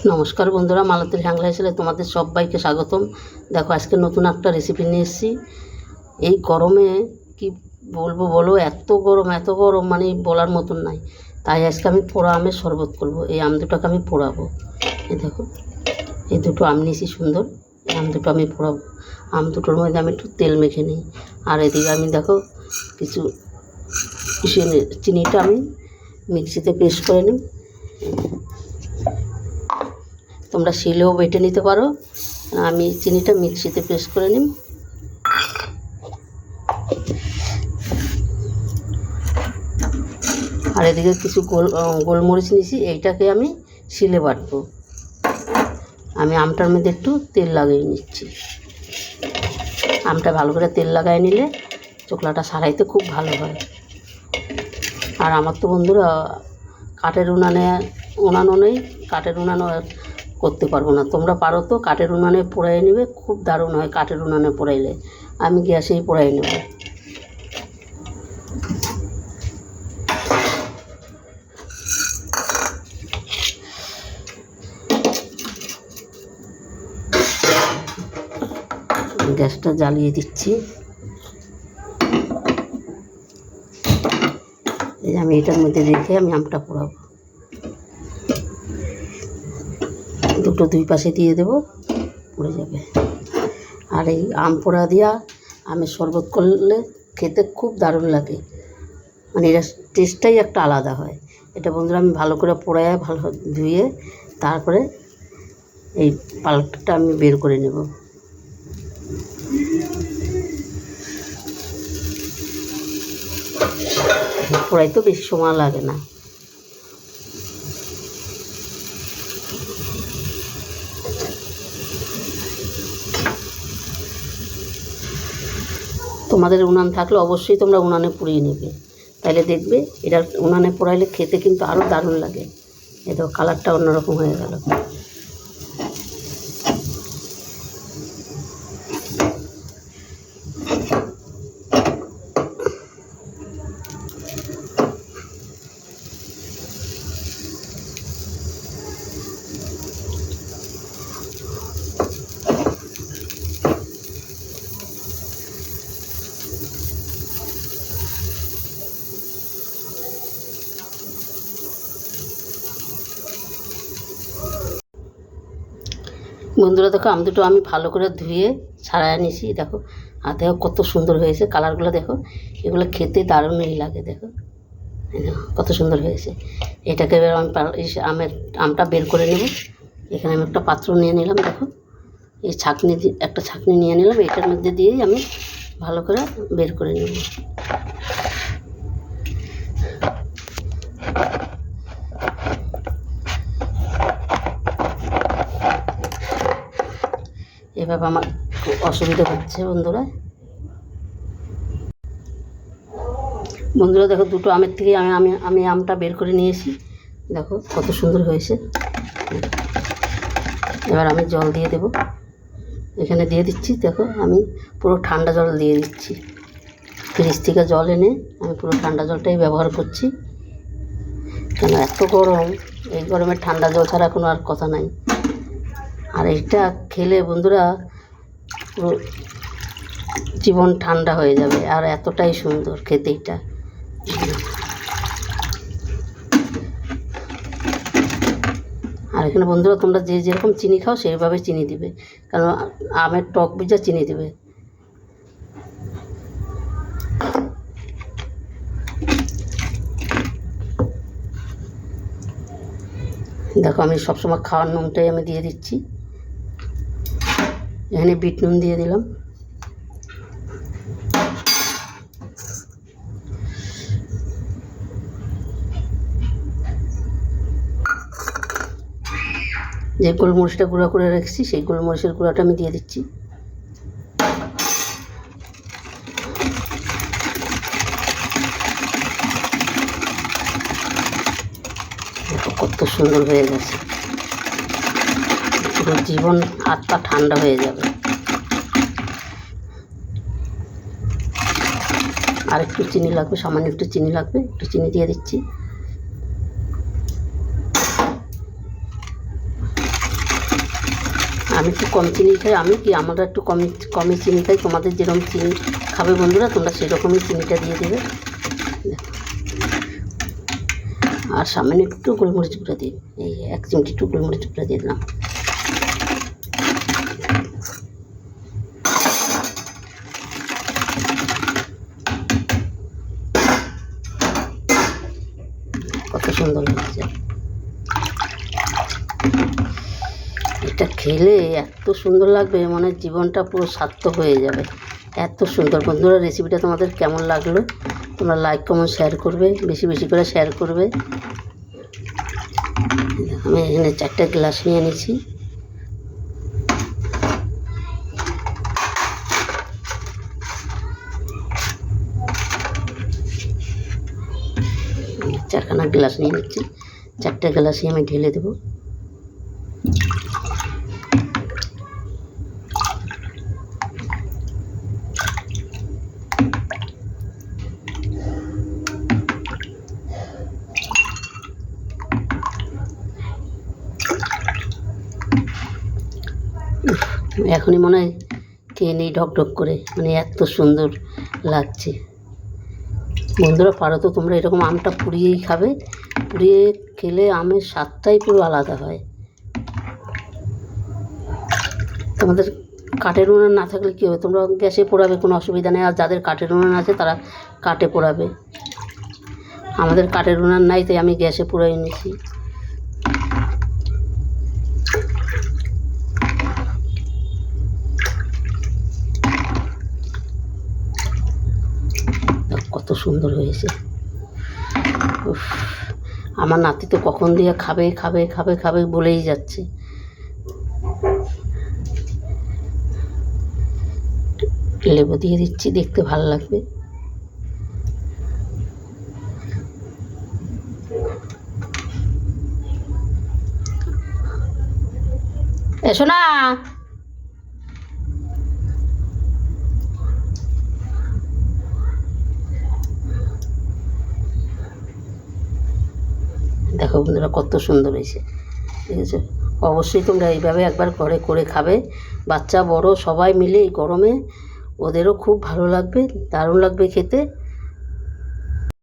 নমস্কার বন্ধুরা, মালতীর হ্যাংলা হেসেলে তোমাদের সবাইকে স্বাগতম। দেখো, আজকে নতুন একটা রেসিপি নিয়ে এসেছি। এই গরমে কি বলবো বলো, এত গরম মানে বলার মতন নাই। তাই আজকে আমি পোড়া আমের শরবত করব। এই আম দুটোকে আমি পোড়াবো। এই দেখো, এই দুটো আম নিয়েছি সুন্দর। এই আম দুটো আমি পোড়াবো। আম দুটোর মধ্যে আমি একটু তেল মেখে নিই। আর এদিকে আমি দেখো কিছু চিনিটা আমি মিক্সিতে পেস্ট করে নিই। তোমরা শিলেও বেটে নিতে পারো, আমি চিনিটা মিক্সিতে পেস্ট করে নিই। আর এদিকে কিছু গোলমরিচ নিয়েছি, এইটাকে আমি শিলে বাটবো। আমি আমটার মধ্যে একটু তেল লাগিয়ে নিচ্ছি। আমটা ভালো করে তেল লাগাই নিলে চোকলাটা সারাইতে খুব ভালো হয়। আর আমার তো বন্ধুরা কাঠের উনানও নেই, কাঠের উনানও করতে পারবো না। তোমরা পারো তো কাঠের উনানে পোড়াই নেবে, খুব দারুণ হয় কাঠের উনানে পোড়াইলে। আমি গ্যাসেই পোড়াই নেব। গ্যাসটা জ্বালিয়ে দিচ্ছি। এই আমি এটার মধ্যে রেখে আমি আমটা পোড়াবো। দুটো দুই পাশে দিয়ে দেবো, পড়ে যাবে। আর এই আম পোড়া দিয়া আমের শরবত করলে খেতে খুব দারুণ লাগে, মানে এটা টেস্টটাই একটা আলাদা হয়। এটা বন্ধুরা আমি ভালো করে পোড়ায় ভালো ধুয়ে তারপরে এই পাল্পটা আমি বের করে নেব। পোড়াইতে বেশি সময় লাগে না। তোমাদের উনান থাকলে অবশ্যই তোমরা উনানে পুড়িয়ে নেবে, তাইলে দেখবে এটা উনানে পোড়াইলে খেতে কিন্তু আরও দারুণ লাগে। এই তো কালারটা অন্যরকম হয়ে গেল। বন্ধুরা দেখো, আম দুটো আমি ভালো করে ধুয়ে ছাড়াই নিয়েছি। দেখো আর দেখো কত সুন্দর হয়েছে কালারগুলো। দেখো এগুলো খেতে দারুণই লাগে। দেখো কত সুন্দর হয়েছে। এটাকে এবার আমি আমটা বের করে নেব। এখানে আমি একটা পাত্র নিয়ে নিলাম। দেখো এই একটা ছাঁকনি নিয়ে নিলাম। এটার মধ্যে দিয়েই আমি ভালো করে বের করে নেব। এভাবে আমার খুব অসুবিধা হচ্ছে বন্ধুরা। দেখো দুটো আমের থেকে আমি আমটা বের করে নিয়েছি। দেখো কত সুন্দর হয়েছে। এবার আমি জল দিয়ে দেব। এখানে দিয়ে দিচ্ছি। দেখো আমি পুরো ঠান্ডা জল দিয়ে দিচ্ছি। ফ্রিজ থেকে জল এনে আমি পুরো ঠান্ডা জলটাই ব্যবহার করছি, কেন এত গরম। এই গরমে ঠান্ডা জল ছাড়া কোনো আর কথা নাই। আর এটা খেলে বন্ধুরা পুরো জীবন ঠান্ডা হয়ে যাবে। আর এতটাই সুন্দর খেতে এটা। আর এখানে বন্ধুরা তোমরা যে যেরকম চিনি খাও সেইভাবে চিনি দিবে, কারণ আমের টক বুঝা চিনি দিবে। দেখো আমি সবসময় খাওয়ার নুনটাই আমি দিয়ে দিচ্ছি। এখানে বিট নুন দিয়ে দিলাম। যে গোলমরিচটা গুঁড়া করে রেখেছি সেই গোলমরিচের গুঁড়াটা আমি দিয়ে দিচ্ছি। দেখো কত সুন্দর হয়ে গেছে। পুরো জীবন হাত পা ঠান্ডা হয়ে যাবে। আর একটু চিনি লাগবে, সামান্য একটু চিনি লাগবে, একটু চিনি দিয়ে দিচ্ছি। আমি একটু কম চিনি খাই, আমি কি আমরা একটু কমই চিনি খাই, তোমাদের যেরকম চিনি খাবে বন্ধুরা তোমরা সেরকমই চিনিটা দিয়ে দেবে। আর সামান্য একটু গোলমরিচ গুঁড়ো দিই, এই 1 চিমটি একটু গোলমরিচ গুঁড়ো দিয়ে দিলাম। কত সুন্দর লাগছে, এটা খেলে এত সুন্দর লাগবে, মানে জীবনটা পুরো সার্থক হয়ে যাবে, এত সুন্দর। বন্ধুরা রেসিপিটা তোমাদের কেমন লাগলো তোমরা লাইক কমেন্ট শেয়ার করবে, বেশি বেশি করে শেয়ার করবে। আমি এখানে 4টে গ্লাস নিয়ে নিয়েছি। চারখানা গ্লাস নিয়ে নিচ্ছি, 4টে গ্লাসই আমি ঢেলে দেবো। এখনই মনে হয় খেয়ে নেই ঢকঢক করে, মানে এত সুন্দর লাগছে। বন্ধুরা পারো তো তোমরা এরকম আমটা পুড়িয়েই খাবে, পুড়িয়ে খেলে আমের স্বাদটাই পুরো আলাদা হয়। তোমাদের কাঠের উনুন না থাকলে কী হবে, তোমরা গ্যাসে পোড়াবে, কোনো অসুবিধা নেই। আর যাদের কাঠের উনুন আছে তারা কাঠে পোড়াবে, আমাদের কাঠের উনুন নাই তাই আমি গ্যাসে পোড়াই নিয়েছি। কত সুন্দর হয়েছে, আমার নাতি তো কখন দিয়ে খাবে খাবে খাবে খাবে বলেই যাচ্ছে। লেবু দিয়ে দিচ্ছি, দেখতে ভালো লাগবে। এসো না, দেখো বন্ধুরা কত সুন্দর হয়েছে, ঠিক আছে। অবশ্যই তোমরা এইভাবে একবার ঘরে করে খাবে, বাচ্চা বড় সবাই মিলে এই গরমে, ওদেরও খুব ভালো লাগবে, দারুণ লাগবে খেতে।